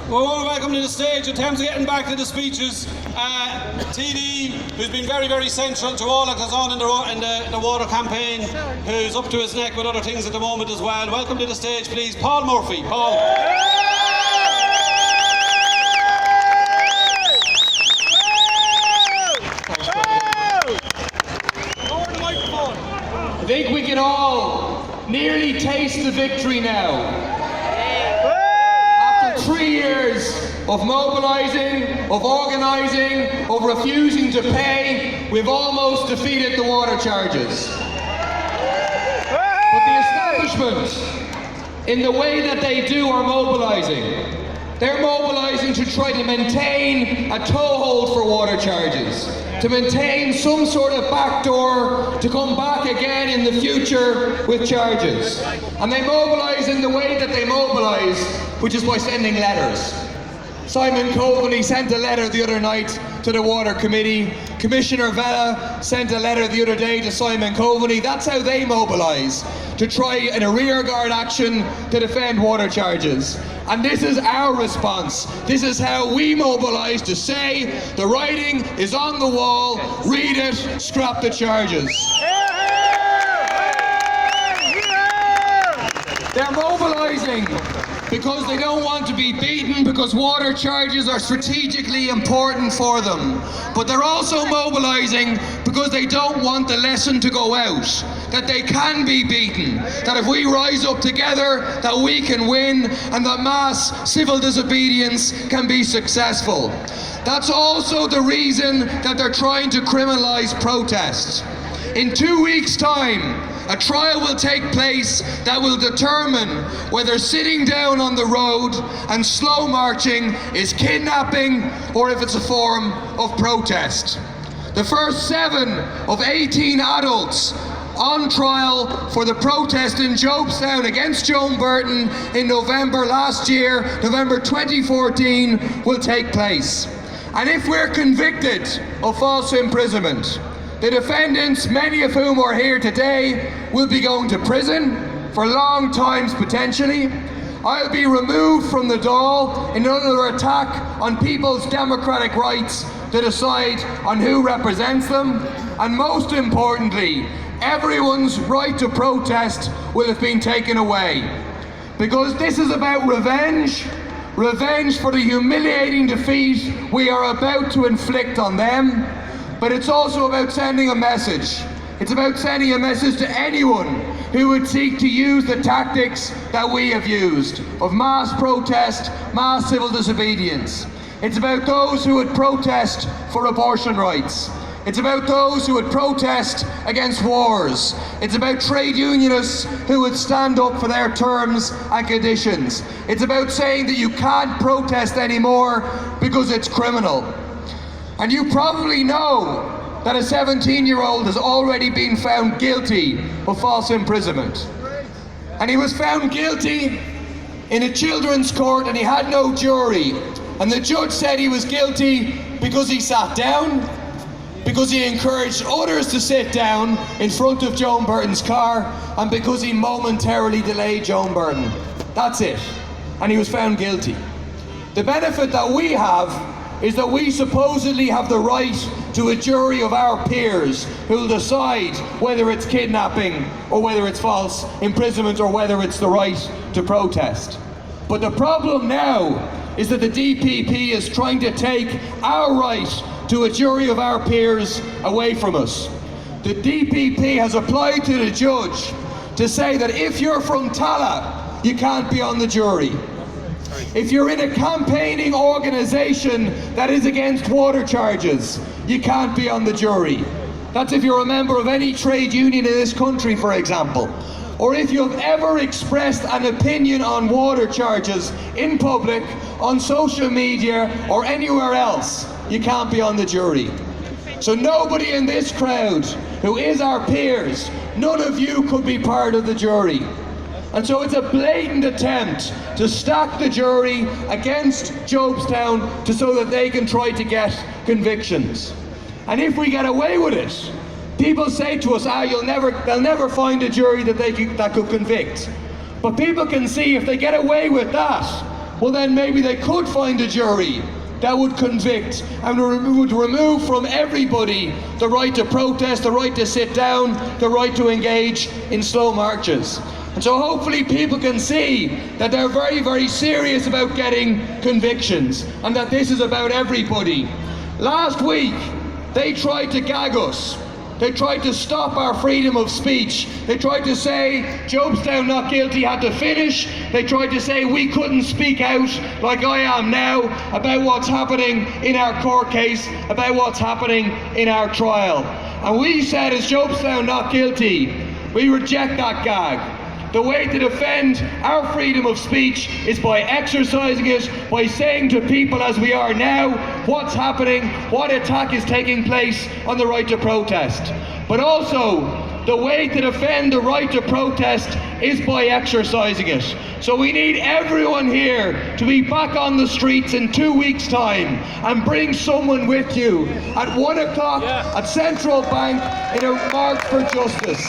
Well, welcome to the stage. In terms of getting back to the speeches, TD, who's been very, very central to all that goes on in the water campaign, who's up to his neck with other things at the moment as well. Welcome to the stage, please, Paul Murphy. Paul. I think we can all nearly taste the victory now. After 3 years of mobilising, of organising, of refusing to pay, we've almost defeated the water charges. But the establishment, in the way that they do, are mobilising. They're mobilising to try to maintain a toehold for water charges, to maintain some sort of backdoor to come back again in the future with charges. And they mobilise in the way that they mobilise, which is by sending letters. Simon Coveney sent a letter the other night to the Water Committee. Commissioner Vella sent a letter the other day to Simon Coveney. That's how they mobilise, to try in a rearguard action to defend water charges. And this is our response. This is how we mobilise to say the writing is on the wall, read it, scrap the charges. They're mobilising because they don't want to be beaten, because water charges are strategically important for them. But they're also mobilising because they don't want the lesson to go out, that they can be beaten, that if we rise up together, that we can win, and that mass civil disobedience can be successful. That's also the reason that they're trying to criminalise protest. In 2 weeks' time, a trial will take place that will determine whether sitting down on the road and slow marching is kidnapping or if it's a form of protest. The first 7 of 18 adults on trial for the protest in Jobstown against Joan Burton in November last year, November 2014, will take place. And if we're convicted of false imprisonment, the defendants, many of whom are here today, will be going to prison for long times potentially. I'll be removed from the Dáil in another attack on people's democratic rights to decide on who represents them. And most importantly, everyone's right to protest will have been taken away. Because this is about revenge. Revenge for the humiliating defeat we are about to inflict on them. But it's also about sending a message. It's about sending a message to anyone who would seek to use the tactics that we have used of mass protest, mass civil disobedience. It's about those who would protest for abortion rights. It's about those who would protest against wars. It's about trade unionists who would stand up for their terms and conditions. It's about saying that you can't protest anymore because it's criminal. And you probably know that a 17-year-old has already been found guilty of false imprisonment. And he was found guilty in a children's court and he had no jury. And the judge said he was guilty because he sat down, because he encouraged others to sit down in front of Joan Burton's car, and because he momentarily delayed Joan Burton. That's it. And he was found guilty. The benefit that we have is that we supposedly have the right to a jury of our peers who will decide whether it's kidnapping or whether it's false imprisonment or whether it's the right to protest. But the problem now is that the DPP is trying to take our right to a jury of our peers away from us. The DPP has applied to the judge to say that if you're from Tallaght, you can't be on the jury. If you're in a campaigning organisation that is against water charges, you can't be on the jury. That's if you're a member of any trade union in this country, for example. Or if you've ever expressed an opinion on water charges in public, on social media, or anywhere else, you can't be on the jury. So nobody in this crowd who is our peers, none of you could be part of the jury. And so it's a blatant attempt to stack the jury against Jobstown so that they can try to get convictions. And if we get away with it, people say to us, they'll never find a jury that could convict. But people can see if they get away with that, well then maybe they could find a jury that would convict and would remove from everybody the right to protest, the right to sit down, the right to engage in slow marches. And so hopefully people can see that they're very, very serious about getting convictions and that this is about everybody. Last week, they tried to gag us. They tried to stop our freedom of speech. They tried to say Jobstown not guilty had to finish. They tried to say we couldn't speak out like I am now about what's happening in our court case, about what's happening in our trial. And we said as Jobstown not guilty, we reject that gag. The way to defend our freedom of speech is by exercising it, by saying to people as we are now what's happening, what attack is taking place on the right to protest. But also, the way to defend the right to protest is by exercising it. So we need everyone here to be back on the streets in 2 weeks' time and bring someone with you at 1 o'clock at Central Bank in a march for justice.